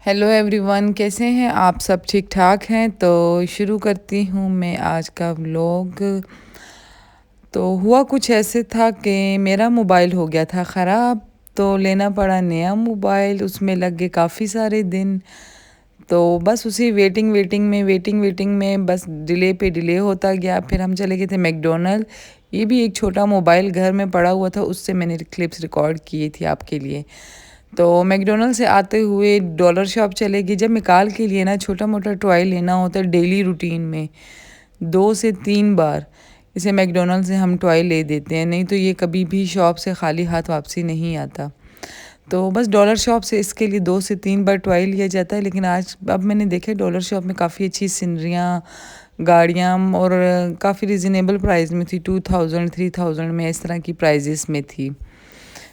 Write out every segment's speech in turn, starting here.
Hello everyone, कैसे हैं आप सब? ठीक ठाक हैं? तो शुरू करती हूँ मैं आज का व्लॉग। तो हुआ कुछ ऐसे था कि मेरा मोबाइल हो गया था ख़राब, तो लेना पड़ा नया मोबाइल। उसमें लग गए काफ़ी सारे दिन। तो बस उसी वेटिंग वेटिंग में बस डिले पे डिले होता गया। फिर हम चले गए थे मैकडोनल्ड। ये भी एक छोटा मोबाइल घर में पड़ा हुआ था, उससे मैंने क्लिप्स रिकॉर्ड किए थी आपके लिए। तो मैकडोनल्ड से आते हुए डॉलर शॉप चले गए। जब मिकाल के लिए ना छोटा मोटा टॉय लेना होता है डेली रूटीन में, 2 से 3 बार इसे मैकडोनल्ड से हम टॉय ले देते हैं, नहीं तो ये कभी भी शॉप से खाली हाथ वापसी नहीं आता। तो बस डॉलर शॉप से इसके लिए 2 से 3 बार टॉय लिया जाता है। लेकिन आज अब मैंने देखा डॉलर शॉप में काफ़ी अच्छी सिनरियाँ, गाड़ियाँ और काफ़ी रिजनेबल प्राइस में थी। 2000 3000 में इस तरह की प्राइजेस में थी।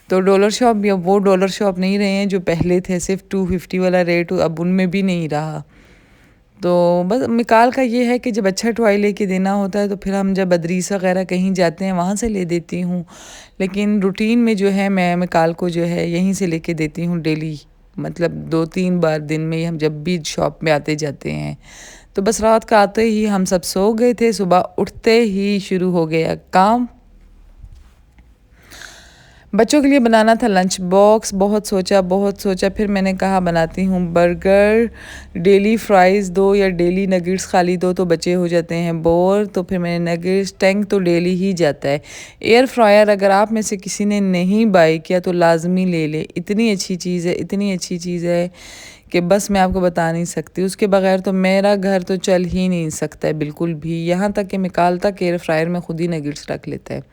तो डॉलर शॉप या वो डॉलर शॉप नहीं रहे हैं जो पहले थे, सिर्फ 250 वाला रेट अब उनमें भी नहीं रहा। तो बस मिकाल का ये है कि जब अच्छा टॉय लेके देना होता है तो फिर हम जब बदरीस वगैरह कहीं जाते हैं वहाँ से ले देती हूँ। लेकिन रूटीन में जो है मैं मिकाल को जो है यहीं से लेके देती हूँ डेली, मतलब 2 3 बार दिन में हम जब भी शॉप में आते जाते हैं। तो बस रात का आते ही हम सब सो गए थे, सुबह उठते ही शुरू हो गया काम। बच्चों के लिए बनाना था लंच बॉक्स। बहुत सोचा फिर मैंने कहा बनाती हूँ बर्गर। डेली फ्राइज़ दो या डेली नगेट्स खाली दो तो बच्चे हो जाते हैं बोर। तो फिर मैंने नगेट्स, टैंक तो डेली ही जाता है। एयर फ्रायर अगर आप में से किसी ने नहीं बाई किया तो लाजमी ले ले। इतनी अच्छी चीज़ है, इतनी अच्छी चीज़ है कि बस मैं आपको बता नहीं सकती। उसके बगैर तो मेरा घर तो चल ही नहीं सकता है बिल्कुल भी। यहाँ तक कि मिकाल तक एयर फ्रायर में खुद ही नगेट्स रख लेता है।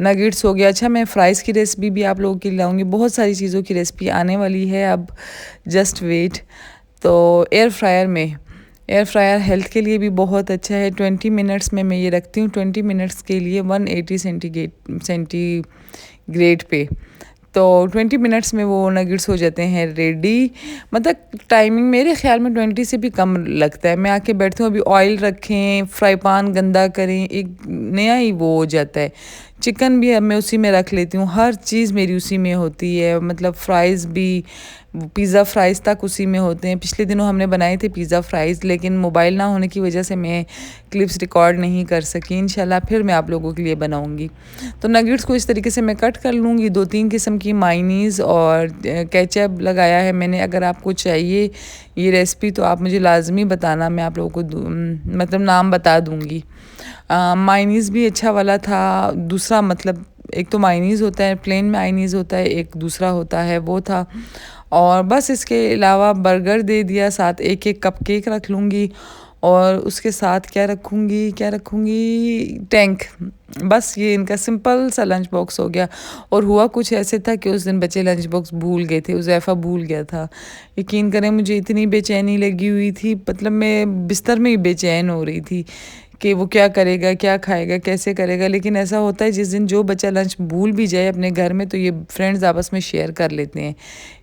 नगेट्स हो गया। अच्छा, मैं फ़्राइज़ की रेसिपी भी आप लोगों के लिए लाऊंगी। बहुत सारी चीज़ों की रेसिपी आने वाली है, अब जस्ट वेट। तो एयर फ्रायर हेल्थ के लिए भी बहुत अच्छा है। 20 मिनट्स में मैं ये रखती हूँ। 20 मिनट्स के लिए 180 सेंटीग्रेड पे। तो 20 मिनट्स में वो नगेट्स हो जाते हैं रेडी। मतलब टाइमिंग मेरे ख्याल में 20 से भी कम लगता है। मैं आके बैठती हूँ, अभी ऑयल रखें, फ्राई पैन गंदा करें, एक नया ही वो हो जाता है। चिकन भी अब मैं उसी में रख लेती हूँ, हर चीज़ मेरी उसी में होती है। मतलब फ़्राइज़ भी, पिज़्ज़ा फ्राइज़ तक उसी में होते हैं। पिछले दिनों हमने बनाए थे पिज़्ज़ा फ्राइज़, लेकिन मोबाइल ना होने की वजह से मैं क्लिप्स रिकॉर्ड नहीं कर सकी। इंशाल्लाह फिर मैं आप लोगों के लिए बनाऊंगी। तो नगेट्स को इस तरीके से मैं कट कर लूँगी। 2 3 किस्म की मायनीज़ और केचप लगाया है मैंने। अगर आपको चाहिए ये रेसिपी तो आप मुझे लाजमी बताना, मैं आप लोगों को मतलब नाम बता दूँगी। मायनीज़ भी अच्छा वाला था। दूसरा मतलब एक तो मायनीज़ होता है, प्लेन मायनीज़ होता है, एक दूसरा होता है, वो था। और बस इसके अलावा बर्गर दे दिया, साथ एक एक कप केक रख लूँगी। और उसके साथ क्या रखूँगी टैंक। बस ये इनका सिंपल सा लंच बॉक्स हो गया। और हुआ कुछ ऐसे था कि उस दिन बच्चे लंच बॉक्स भूल गए थे, उज़ैफ़ा भूल गया था। यकीन करें मुझे इतनी बेचैनी लगी हुई थी, मतलब मैं बिस्तर में ही बेचैन हो रही थी कि वो क्या करेगा, क्या खाएगा, कैसे करेगा। लेकिन ऐसा होता है जिस दिन जो बच्चा लंच भूल भी जाए अपने घर में तो ये फ्रेंड्स आपस में शेयर कर लेते हैं,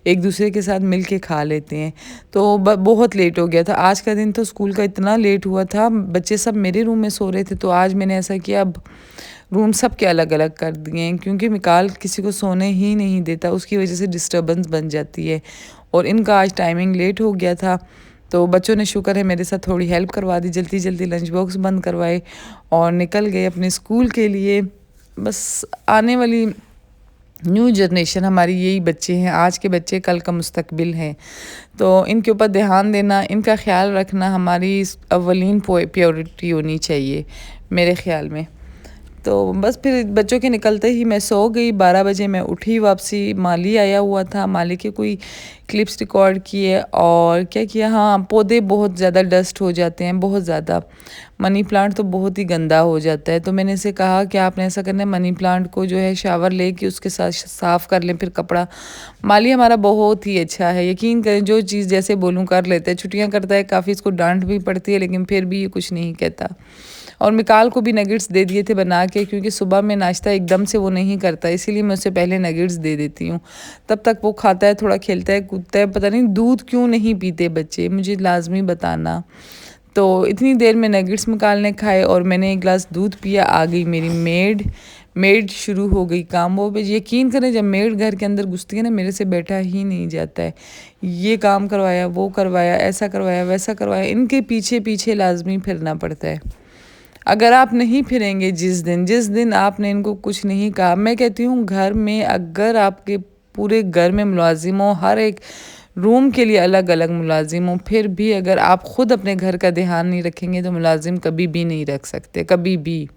एक दूसरे के साथ मिल के खा लेते हैं। तो बहुत लेट हो गया था आज का दिन। तो स्कूल का इतना लेट हुआ था, बच्चे सब मेरे रूम में सो रहे थे। तो आज मैंने ऐसा किया, अब रूम सब के अलग अलग कर दिए हैं, क्योंकि मिकाल किसी को सोने ही नहीं देता, उसकी वजह से डिस्टर्बेंस बन जाती है। और इनका आज टाइमिंग लेट हो गया था। तो बच्चों ने शुक्र है मेरे साथ थोड़ी हेल्प करवा दी, जल्दी जल्दी लंच बॉक्स बंद करवाए और निकल गए अपने स्कूल के लिए। बस आने वाली न्यू जनरेशन हमारी यही बच्चे हैं। आज के बच्चे कल का मुस्तकबिल हैं। तो इनके ऊपर ध्यान देना, इनका ख्याल रखना हमारी अव्वलीन प्रायोरिटी होनी चाहिए मेरे ख्याल में। तो बस फिर बच्चों के निकलते ही मैं सो गई। 12 बजे मैं उठी वापसी। माली आया हुआ था, माली के कोई क्लिप्स रिकॉर्ड किए और क्या किया। हाँ, पौधे बहुत ज़्यादा डस्ट हो जाते हैं, बहुत ज़्यादा। मनी प्लांट तो बहुत ही गंदा हो जाता है। तो मैंने इसे कहा कि आपने ऐसा करना है, मनी प्लांट को जो है शावर लेके उसके साथ साफ़ कर लें, फिर कपड़ा। माली हमारा बहुत ही अच्छा है, यकीन करें जो चीज़ जैसे बोलूँ कर लेता है। छुट्टियाँ करता है काफ़ी, इसको डांट भी पड़ती है लेकिन फिर भी ये कुछ नहीं कहता। और मिकाल को भी नगेट्स दे दिए थे बना के, क्योंकि सुबह में नाश्ता एकदम से वो नहीं करता, इसीलिए मैं उससे पहले नगेट्स दे देती हूँ। तब तक वो खाता है, थोड़ा खेलता है, कूदता है। पता नहीं दूध क्यों नहीं पीते बच्चे, मुझे लाजमी बताना। तो इतनी देर में नगेट्स मिकाल ने खाए और मैंने एक गिलास दूध पिया। आ गई मेरी मेड। मेड शुरू हो गई काम वो पे। यकीन करें जब मेड घर के अंदर घुसती है ना, मेरे से बैठा ही नहीं जाता है। ये काम करवाया, वो करवाया, ऐसा करवाया, वैसा करवाया, इनके पीछे पीछे लाजमी फिरना पड़ता है। अगर आप नहीं फिरेंगे जिस दिन आपने इनको कुछ नहीं कहा, मैं कहती हूँ घर में अगर आपके पूरे घर में मुलाजिम हो, हर एक रूम के लिए अलग अलग मुलाजिम हो, फिर भी अगर आप ख़ुद अपने घर का ध्यान नहीं रखेंगे तो मुलाजिम कभी भी नहीं रख सकते, कभी भी।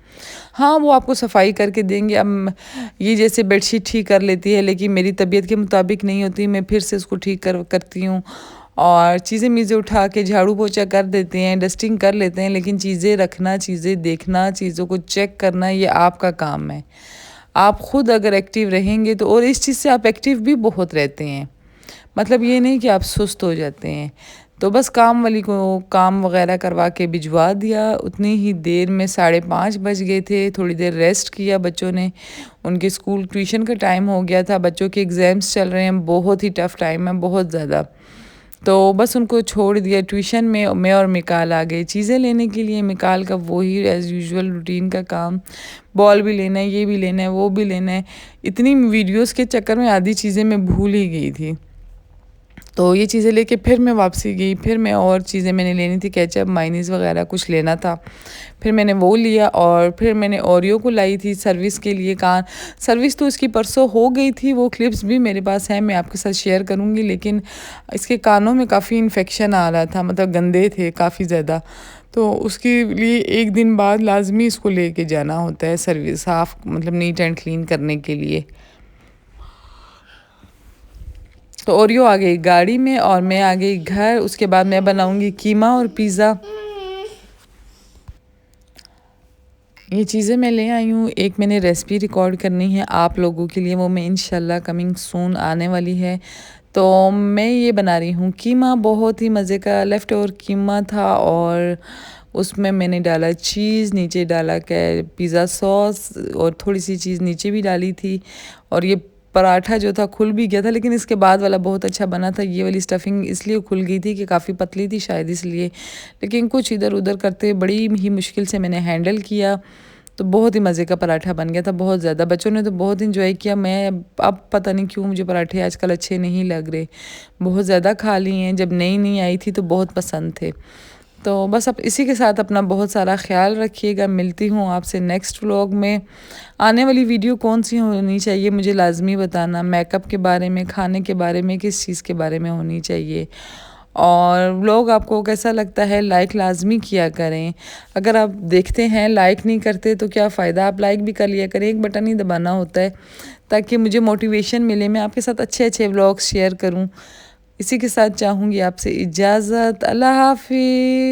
हाँ, वो आपको सफाई करके देंगे। अब ये जैसे बेडशीट ठीक कर लेती है, लेकिन मेरी तबीयत के मुताबिक नहीं होती, मैं फिर से उसको ठीक करती हूँ। और चीज़ें मीज़ें उठा के झाड़ू पोछा कर देते हैं, डस्टिंग कर लेते हैं, लेकिन चीज़ें रखना, चीज़ें देखना, चीज़ों को चेक करना, ये आपका काम है। आप ख़ुद अगर एक्टिव रहेंगे तो, और इस चीज़ से आप एक्टिव भी बहुत रहते हैं, मतलब ये नहीं कि आप सुस्त हो जाते हैं। तो बस काम वाली को काम वगैरह करवा के भिजवा दिया। उतनी ही देर में 5:30 बज गए थे। थोड़ी देर रेस्ट किया बच्चों ने, उनके स्कूल ट्यूशन का टाइम हो गया था, बच्चों के एग्ज़ाम्स चल रहे हैं, बहुत ही टफ़ टाइम है, बहुत ज़्यादा। तो बस उनको छोड़ दिया ट्यूशन में। मैं और मिकाल आ गए चीज़ें लेने के लिए। मिकाल का वही एज़ यूजुअल रूटीन का काम, बॉल भी लेना है, ये भी लेना है, वो भी लेना है। इतनी वीडियोस के चक्कर में आधी चीज़ें मैं भूल ही गई थी। तो ये चीज़ें लेके फिर मैं वापसी गई। फिर मैं और चीज़ें मैंने लेनी थी, केचप, मायोनीज़ वगैरह कुछ लेना था। फिर मैंने वो लिया और फिर मैंने ओरियो को लाई थी सर्विस के लिए। सर्विस तो उसकी परसों हो गई थी, वो क्लिप्स भी मेरे पास हैं, मैं आपके साथ शेयर करूँगी। लेकिन इसके कानों में काफ़ी इन्फेक्शन आ रहा था, मतलब गंदे थे काफ़ी ज़्यादा। तो उसके लिए एक दिन बाद लाजमी इसको लेके जाना होता है सर्विस, साफ़ मतलब नीट एंड क्लीन करने के लिए। तो ओरियो आ गई गाड़ी में और मैं आ गई घर। उसके बाद मैं बनाऊंगी कीमा और पिज़्ज़ा। ये चीज़ें मैं ले आई हूँ। एक मैंने रेसिपी रिकॉर्ड करनी है आप लोगों के लिए, वो मैं इंशाल्लाह कमिंग सून आने वाली है। तो मैं ये बना रही हूँ कीमा, बहुत ही मज़े का लेफ़्ट ओवर कीमा था और उसमें मैंने डाला चीज़, नीचे डाला क्या पिज़्ज़ा सॉस और थोड़ी सी चीज़ नीचे भी डाली थी। और ये पराठा जो था खुल भी गया था, लेकिन इसके बाद वाला बहुत अच्छा बना था। ये वाली स्टफिंग इसलिए खुल गई थी कि काफ़ी पतली थी शायद इसलिए, लेकिन कुछ इधर उधर करते बड़ी ही मुश्किल से मैंने हैंडल किया। तो बहुत ही मज़े का पराठा बन गया था, बहुत ज़्यादा। बच्चों ने तो बहुत इंजॉय किया। मैं अब पता नहीं क्यों मुझे पराठे आजकल अच्छे नहीं लग रहे, बहुत ज़्यादा खा लिए हैं। जब नई नई आई थी तो बहुत पसंद थे। तो बस अब इसी के साथ अपना बहुत सारा ख्याल रखिएगा। मिलती हूँ आपसे नेक्स्ट व्लॉग में। आने वाली वीडियो कौन सी होनी चाहिए मुझे लाजमी बताना। मेकअप के बारे में, खाने के बारे में, किस चीज़ के बारे में होनी चाहिए। और व्लॉग आपको कैसा लगता है लाइक लाजमी किया करें। अगर आप देखते हैं लाइक नहीं करते तो क्या फ़ायदा, आप लाइक भी कर लिया करें, एक बटन ही दबाना होता है ताकि मुझे मोटिवेशन मिले, मैं आपके साथ अच्छे अच्छे व्लॉग्स शेयर करूँ। इसी के साथ चाहूँगी आपसे इजाज़त। अल्लाह हाफ़िज़।